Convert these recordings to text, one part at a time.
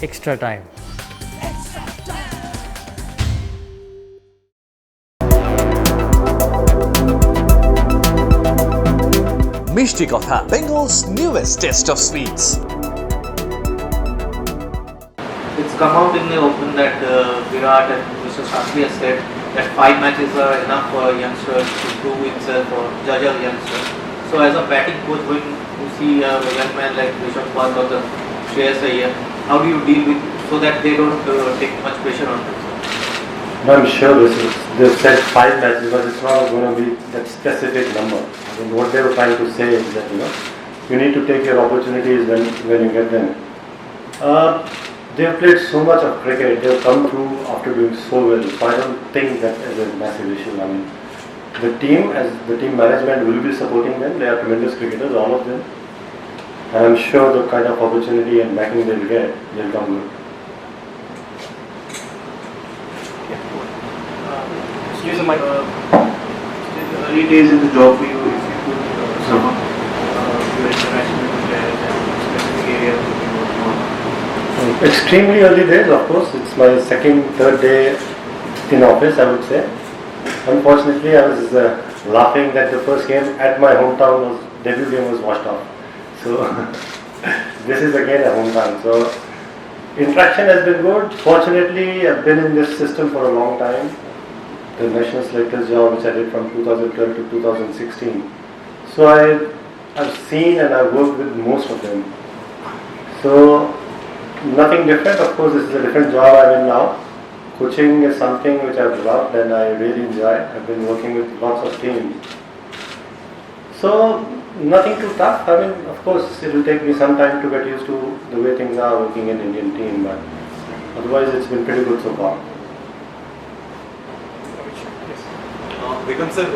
extra time. Mishti Kotha, Bengal's newest taste of sweets. It's come out in the open that Virat and Mr. Shastri has said that 5 matches are enough for youngsters to prove himself or judge a youngster. So as a batting coach, when you see a young man like Rishabh Pant or the Shreyas Iyer, how do you deal with so that they don't take much pressure on themselves? I'm sure they've said 5 matches, but it's not going to be that specific number. I mean, what they were trying to say is that you need to take your opportunities when you get them. They have played so much of cricket. They have come through after doing so well. So I don't think that is a massive issue. I mean, the team management will be supporting them. They are tremendous cricketers, all of them. And I'm sure the kind of opportunity and backing they'll get, they'll come good. Use the mic. Early days in the job for you, if you could sum up your interaction with players and specific areas that you work on. Extremely early days, of course. It's my third day in office, I would say. Unfortunately, I was laughing that the first game at my hometown debut game was washed off. So this is again a hometown. So interaction has been good. Fortunately, I've been in this system for a long time. The national selectors job which I did from 2012 to 2016. So I've seen and I've worked with most of them. So nothing different. Of course, this is a different job I'm in now. Coaching is something which I've loved and I really enjoy. I've been working with lots of teams. So nothing too tough. I mean, of course, it will take me some time to get used to the way things are working in Indian team, but otherwise it's been pretty good so far. Vikram sir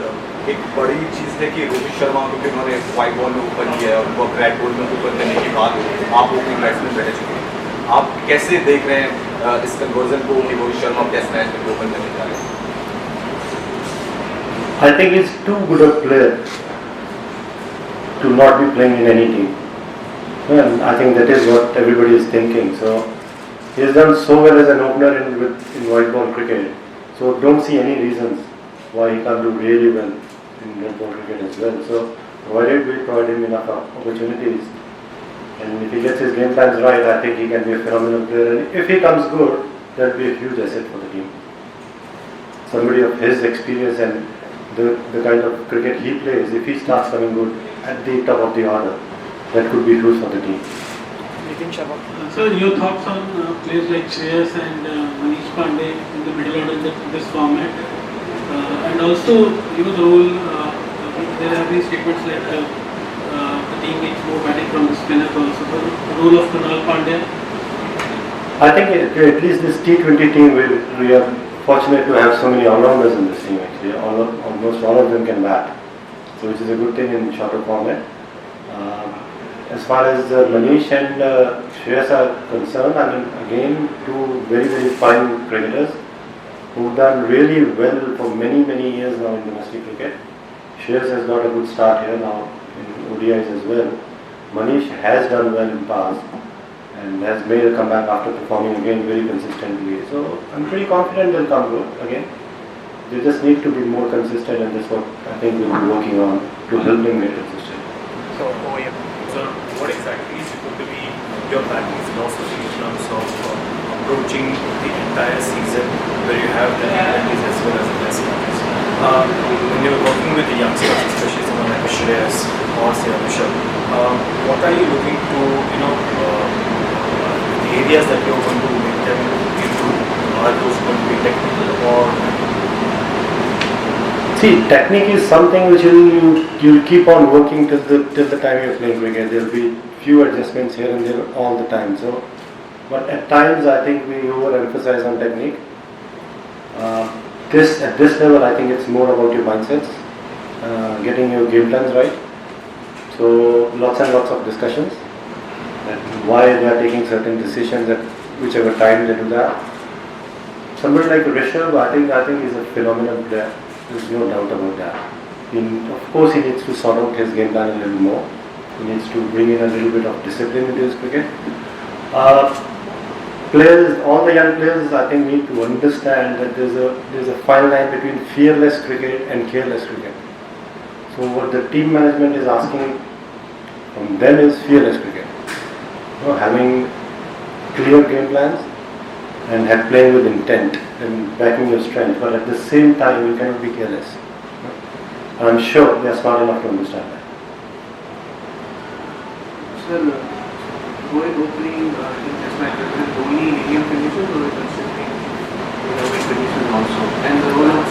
एक बड़ी चीज़ है कि रोहित शर्मा क्योंकि उन्होंने white ball में open किया है उनको रेड बॉल में ओपन करने के बाद आप ओपनिंग बैट्समैन रह चुके हैं आप कैसे देख रहे हैं इस कन्वर्जन को कि रोहित शर्मा टेस्ट मैच में ओपन करने जा रहे हैं I think he's too good a player to not be playing in any team. Well, I think that is what everybody is thinking. So he has done so well as an opener in white ball cricket. So don't see any reasons why he can't do really well in red ball cricket as well. So provided we provide him enough opportunities and if he gets his game plans right, I think he can be a phenomenal player. And if he comes good, that will be a huge asset for the team. Somebody of his experience and the kind of cricket he plays, if he starts coming good at the top of the order, that could be huge for the team. So your thoughts on players like Shreyas and Manish Pandey in the middle order in this format? And also, the role, there have been statements like the team needs more batting from the spinners also. The role of Kunal Pandya? I think at least this T20 team, we are fortunate to have so many all-rounders in this team actually. Almost all of them can bat. So which is a good thing in shorter format. As far as Manish and Shreyas are concerned, I mean again two very, very fine cricketers who've done really well for many, many years now in domestic cricket. Shreyas has got a good start here now in ODIs as well. Manish has done well in past and has made a comeback after performing again very consistently. So I'm pretty confident they'll come good again. They just need to be more consistent and that's what I think we'll be working on to help them get consistent. So, What exactly is going to be your batting philosophy in terms of approaching the entire season where you have the T20s as well as the test matches? When you're working with the youngsters, especially someone like Shreyas or say Rishabh, what are you looking to, the areas that you're going to make them improve? Are those going to be technical or? See, technique is something which you'll keep on working till the time you're playing cricket. There'll be few adjustments here and there all the time. So, but at times I think we overemphasize on technique. At this level, I think it's more about your mindsets, getting your game plans right. So lots and lots of discussions. That why they are taking certain decisions at whichever time they do that. Somebody like Rishabh, I think is a phenomenal player. There's no doubt about that. Of course, he needs to sort out his game plan a little more. He needs to bring in a little bit of discipline into his cricket. players, all the young players, I think need to understand that there's a fine line between fearless cricket and careless cricket. So what the team management is asking from them is fearless cricket. Having clear game plans and playing with intent and backing your strength, but at the same time you cannot be careless. And I'm sure they are smart enough to understand that. Sir, Rohit opening in this match is only in Indian conditions or considering Indian conditions also? And the role of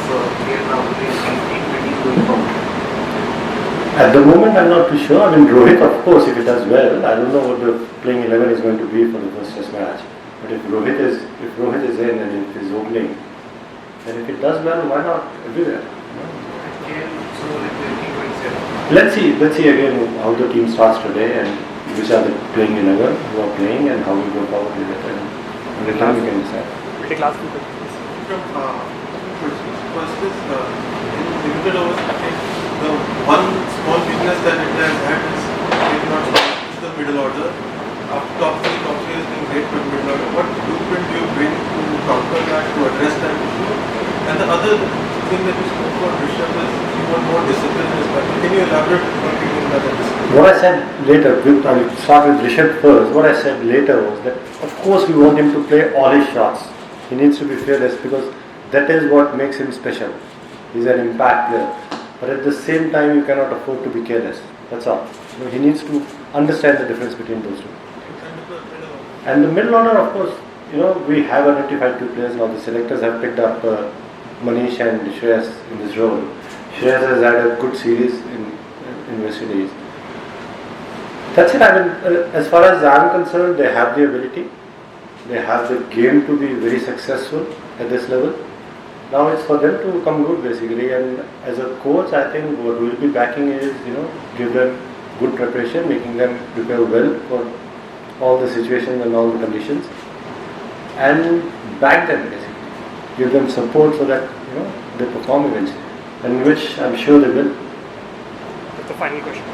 Rathour in T20 going forward? At the moment I'm not too sure. I mean Rohit, of course, if it does well, I don't know what the playing 11 is going to be for the first test match. But if Rohit is in and if he's opening, then if it does well, why not everywhere? So like the T27. Let's see again how the team starts today and which are the playing 11 who are playing and how we go forward with it. And the time we can decide. We'll take last two questions. First is in limited overs cricket, the one small weakness that India has had is it not the middle order. After top three has been great, but middle order. What blueprint do you bring to counter that, to address that issue? And the other thing that you spoke about, Rishabh, is you want more discipline in this battle. Can you elaborate what you mean by that discipline? What I said later, I'll start with Rishabh first. What I said later was that of course we want him to play all his shots. He needs to be fearless because that is what makes him special. He's an impact player. But at the same time you cannot afford to be careless. That's all. He needs to understand the difference between those two. And the middle order, of course, we have identified two players now. The selectors have picked up Manish and Shreyas in this role. Shreyas has had a good series in West Indies. That's it. I mean, as far as I'm concerned, they have the ability. They have the game to be very successful at this level. Now it's for them to come good basically. And as a coach, I think what we'll be backing is, give them good preparation, making them prepare well for all the situations and all the conditions, and back them basically. Give them support so that they perform eventually, and which I'm sure they will. That's the final question.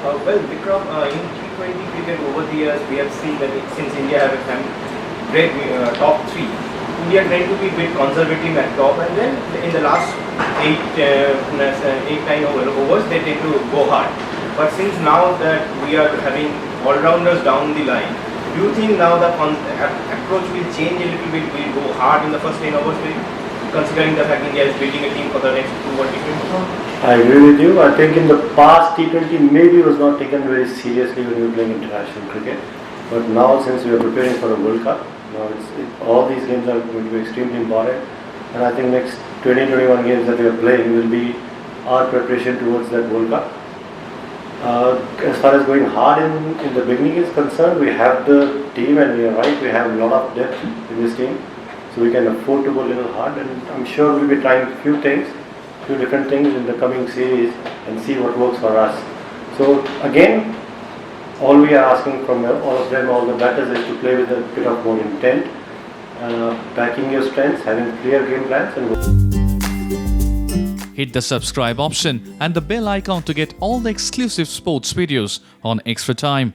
Well, Vikram, in T20 cricket over the years, we have seen that since India have a great top three, India tend to be a bit conservative at top, and then in the last 8-9 overs, they tend to go hard. But since now that we are having all-rounders down the line, do you think now the approach will change a little bit? Will go hard in the first 10 overs, considering the fact India is building a team for the next two World T20? I agree with you. I think in the past T20 maybe was not taken very seriously when we were playing international cricket. But now since we are preparing for a World Cup, all these games are going to be extremely important. And I think next 20-21 games that we are playing will be our preparation towards that World Cup. As far as going hard in the beginning is concerned, we have the team, and we are right, we have a lot of depth in this team. So we can afford to go a little hard, and I'm sure we'll be trying few different things in the coming series and see what works for us. So again, all we are asking from all of them, all the batters, is to play with a bit of more intent, backing your strengths, having clear game plans, and Hit the subscribe option and the bell icon to get all the exclusive sports videos on Extra Time.